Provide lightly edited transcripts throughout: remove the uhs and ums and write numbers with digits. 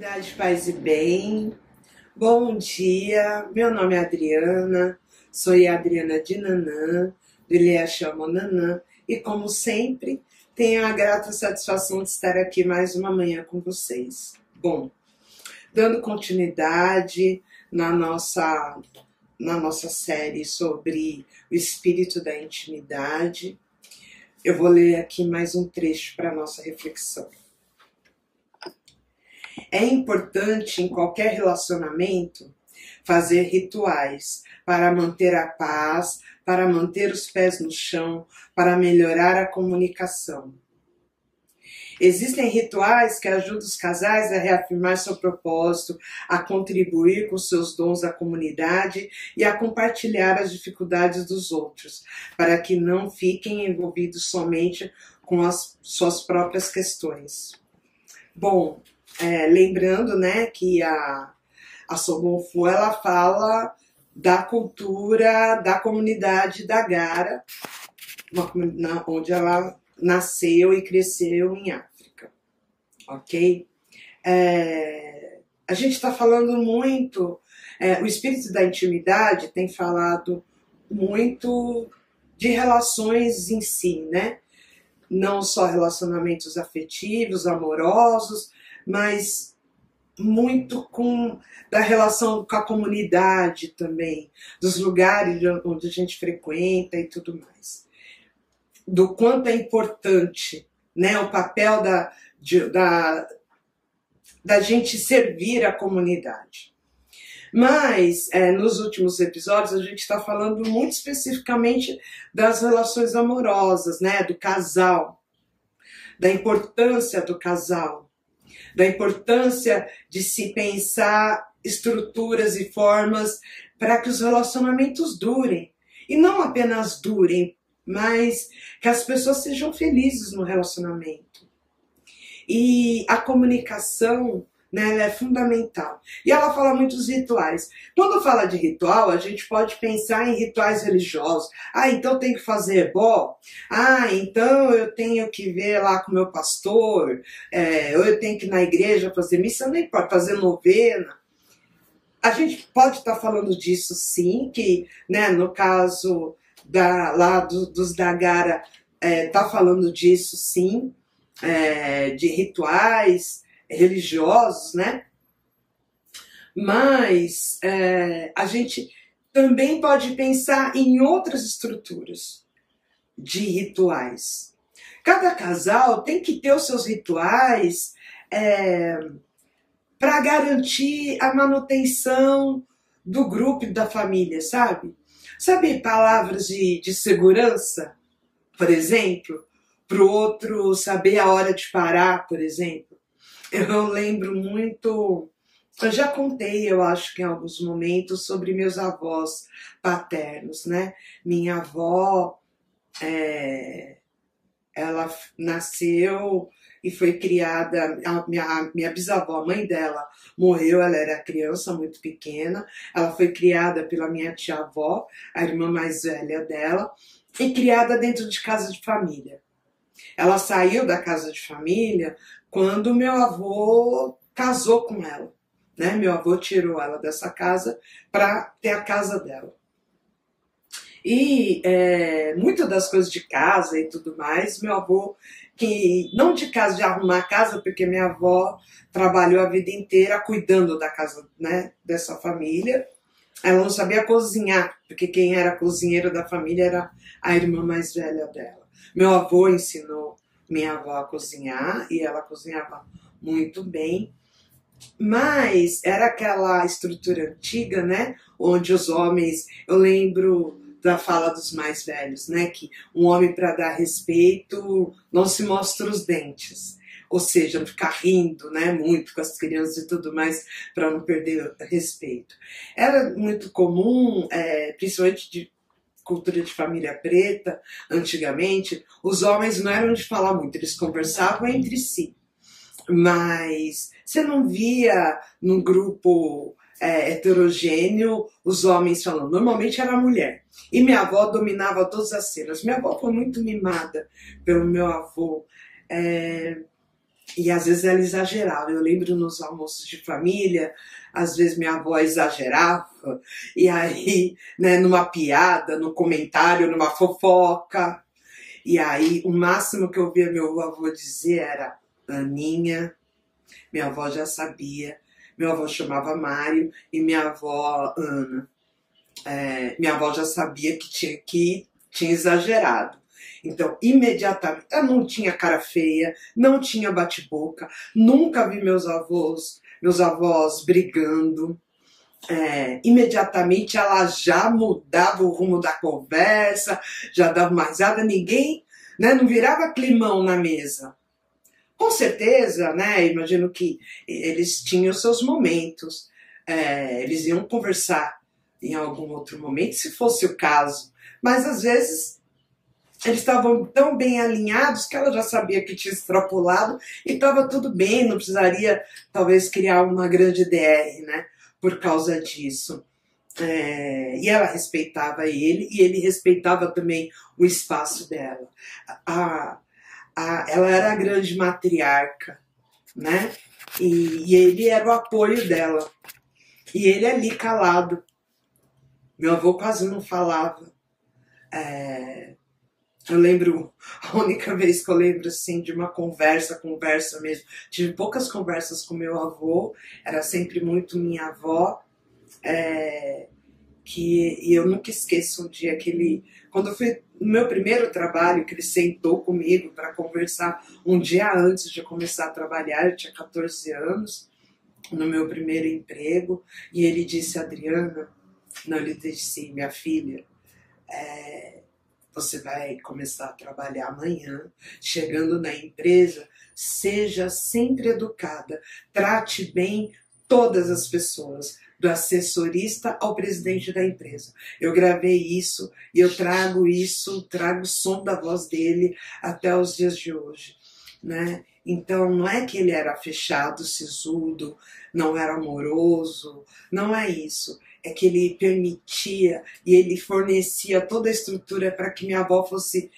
Tranquilidade, paz e bem. Bom dia, meu nome é Adriana, sou a Adriana de Nanã, do Ilha Chamo Nanã, e como sempre, tenho a grata satisfação de estar aqui mais uma manhã com vocês. Bom, dando continuidade na nossa série sobre o espírito da intimidade, eu vou ler aqui mais um trecho para a nossa reflexão. É importante em qualquer relacionamento fazer rituais para manter a paz, para manter os pés no chão, para melhorar a comunicação. Existem rituais que ajudam os casais a reafirmar seu propósito, a contribuir com seus dons à comunidade e a compartilhar as dificuldades dos outros, para que não fiquem envolvidos somente com as suas próprias questões. Bom, lembrando, né, que a Sobonne Fu, ela fala da cultura da comunidade da Gara, onde ela nasceu e cresceu em África, ok? A gente está falando muito, o espírito da intimidade tem falado muito de relações em si, né? Não só relacionamentos afetivos, amorosos, mas muito da relação com a comunidade também, dos lugares onde a gente frequenta e tudo mais. Do quanto é importante, né, o papel da gente servir a comunidade. Mas, nos últimos episódios, a gente está falando muito especificamente das relações amorosas, né, do casal, da importância do casal, da importância de se pensar estruturas e formas para que os relacionamentos durem. E não apenas durem, mas que as pessoas sejam felizes no relacionamento. E a comunicação, né, ela é fundamental. E ela fala muito dos rituais. Quando fala de ritual, a gente pode pensar em rituais religiosos. Ah, então eu tenho que fazer ebó? Ah, então eu tenho que ver lá com o meu pastor? Ou eu tenho que ir na igreja fazer missa? Não importa, fazer novena. A gente pode estar falando disso sim, que, né, no caso dos da Gara, tá falando disso sim, de rituais religiosos, né? Mas a gente também pode pensar em outras estruturas de rituais. Cada casal tem que ter os seus rituais para garantir a manutenção do grupo e da família, sabe? Sabe, palavras de segurança, por exemplo, para o outro saber a hora de parar, por exemplo. Eu lembro muito, eu já contei, eu acho que em alguns momentos, sobre meus avós paternos, né? Minha avó, ela nasceu e foi criada, minha bisavó, a mãe dela, morreu, ela era criança, muito pequena, ela foi criada pela minha tia-avó, a irmã mais velha dela, e criada dentro de casa de família. Ela saiu da casa de família quando meu avô casou com ela, né? Meu avô tirou ela dessa casa para ter a casa dela. E muitas das coisas de casa e tudo mais, meu avô, que não de casa, de arrumar a casa, porque minha avó trabalhou a vida inteira cuidando da casa, né, dessa família. Ela não sabia cozinhar, porque quem era cozinheiro da família era a irmã mais velha dela. Meu avô ensinou minha avó a cozinhar e ela cozinhava muito bem. Mas era aquela estrutura antiga, né, onde os homens, eu lembro da fala dos mais velhos, né, que um homem, para dar respeito, não se mostra os dentes, ou seja, não ficar rindo, né, muito com as crianças e tudo mais, para não perder respeito. Era muito comum, principalmente de cultura de família preta, antigamente, os homens não eram de falar muito, eles conversavam entre si, mas você não via num grupo heterogêneo os homens falando, normalmente era a mulher. E minha avó dominava todas as cenas. Minha avó foi muito mimada pelo meu avô. E às vezes ela exagerava. Eu lembro nos almoços de família, às vezes minha avó exagerava, e aí, né, numa piada, no comentário, numa fofoca. E aí o máximo que eu via meu avô dizer era Aninha. Minha avó já sabia. Meu avô chamava Mário e minha avó Ana. Minha avó já sabia que tinha exagerado. Então, imediatamente, eu não tinha cara feia, não tinha bate-boca, nunca vi meus avós brigando. Imediatamente ela já mudava o rumo da conversa, já dava uma risada, ninguém, né, não virava climão na mesa. Com certeza, né, imagino que eles tinham seus momentos, eles iam conversar em algum outro momento, se fosse o caso, mas às vezes eles estavam tão bem alinhados que ela já sabia que tinha extrapolado e estava tudo bem, não precisaria talvez criar uma grande DR, né, por causa disso. E ela respeitava ele e ele respeitava também o espaço dela. Ela era a grande matriarca, né? E ele era o apoio dela. E ele ali calado. Meu avô quase não falava. Eu lembro, a única vez que eu lembro assim de uma conversa mesmo. Tive poucas conversas com meu avô, era sempre muito minha avó. E eu nunca esqueço um dia que ele, quando eu fui no meu primeiro trabalho, que ele sentou comigo para conversar um dia antes de começar a trabalhar, eu tinha 14 anos, no meu primeiro emprego, e ele disse, Adriana, não, ele disse, minha filha, você vai começar a trabalhar amanhã, chegando na empresa, seja sempre educada, trate bem todas as pessoas, do assessorista ao presidente da empresa. Eu gravei isso e eu trago o som da voz dele até os dias de hoje, né? Então não é que ele era fechado, sisudo, não era amoroso, não é isso. É que ele permitia e ele fornecia toda a estrutura para que minha avó fosse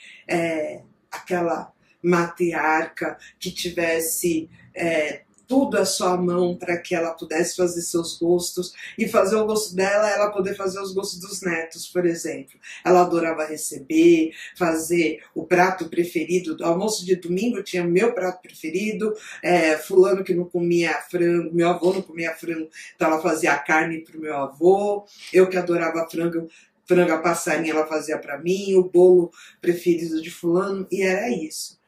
aquela matriarca que tivesse tudo à sua mão para que ela pudesse fazer seus gostos e fazer o gosto dela, ela poder fazer os gostos dos netos, por exemplo. Ela adorava receber, fazer o prato preferido. Do almoço de domingo tinha o meu prato preferido, fulano que não comia frango, meu avô não comia frango, então ela fazia a carne para o meu avô, eu que adorava frango a passarinha ela fazia para mim, o bolo preferido de fulano, e era isso.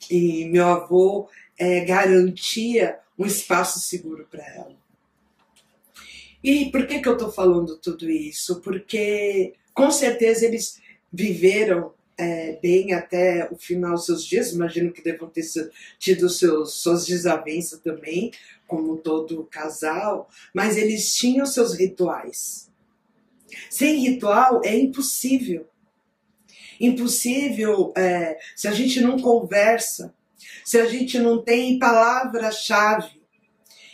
E meu avô garantia um espaço seguro para ela. E por que eu estou falando tudo isso? Porque com certeza eles viveram bem até o final dos seus dias, imagino que devam ter tido suas desavenças também, como todo casal, mas eles tinham seus rituais. Sem ritual é impossível. Impossível se a gente não conversa, se a gente não tem palavra-chave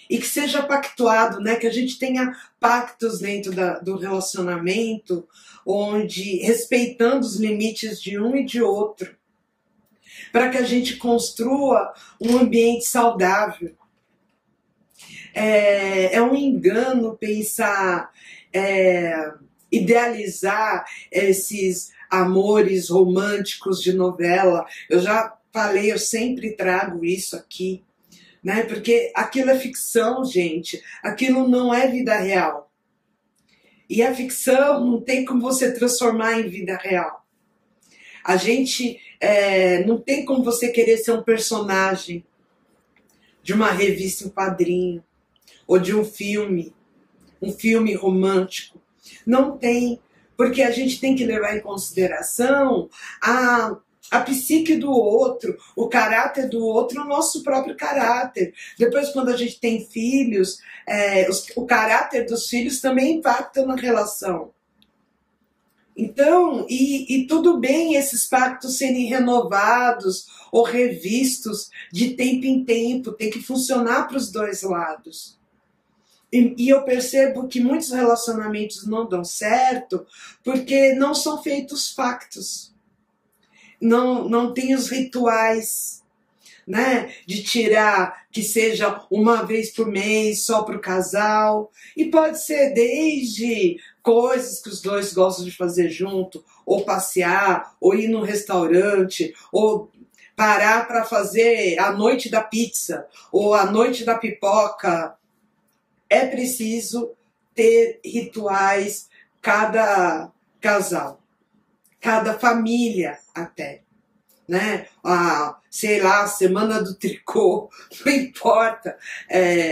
e que seja pactuado, né? Que a gente tenha pactos dentro do relacionamento, onde respeitando os limites de um e de outro, para que a gente construa um ambiente saudável. É um engano pensar, idealizar esses amores românticos de novela. Eu já falei, eu sempre trago isso aqui, né? Porque aquilo é ficção, gente. Aquilo não é vida real. E a ficção não tem como você transformar em vida real. A gente não tem como você querer ser um personagem de uma revista em quadrinho ou de um filme romântico. Não tem, porque a gente tem que levar em consideração a psique do outro, o caráter do outro, o nosso próprio caráter. Depois, quando a gente tem filhos, o caráter dos filhos também impacta na relação. Então, e tudo bem esses pactos serem renovados ou revistos de tempo em tempo, tem que funcionar para os dois lados. E eu percebo que muitos relacionamentos não dão certo porque não são feitos pactos. Não tem os rituais, né? De tirar que seja uma vez por mês só para o casal. E pode ser desde coisas que os dois gostam de fazer junto, ou passear, ou ir num restaurante, ou parar para fazer a noite da pizza, ou a noite da pipoca. É preciso ter rituais, cada casal, cada família até, né? Sei lá, semana do tricô, não importa.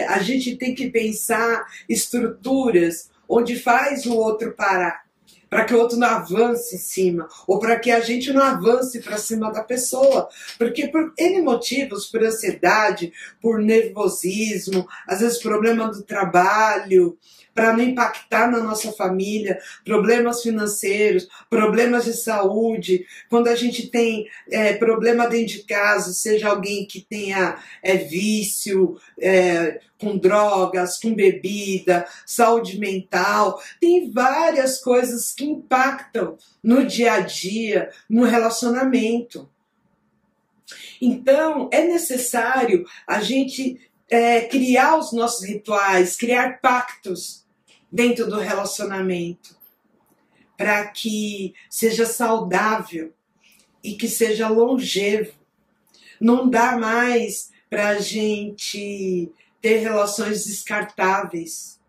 A gente tem que pensar estruturas onde faz o outro parar, para que o outro não avance em cima, ou para que a gente não avance para cima da pessoa. Porque por N motivos, por ansiedade, por nervosismo, às vezes problema do trabalho, para não impactar na nossa família, problemas financeiros, problemas de saúde, quando a gente tem problema dentro de casa, seja alguém que tenha vício, com drogas, com bebida, saúde mental, tem várias coisas que impactam no dia a dia, no relacionamento. Então, é necessário a gente criar os nossos rituais, criar pactos dentro do relacionamento, para que seja saudável e que seja longevo. Não dá mais para a gente ter relações descartáveis,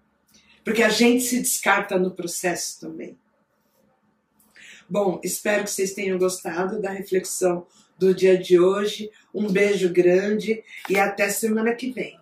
porque a gente se descarta no processo também. Bom, espero que vocês tenham gostado da reflexão do dia de hoje. Um beijo grande e até semana que vem.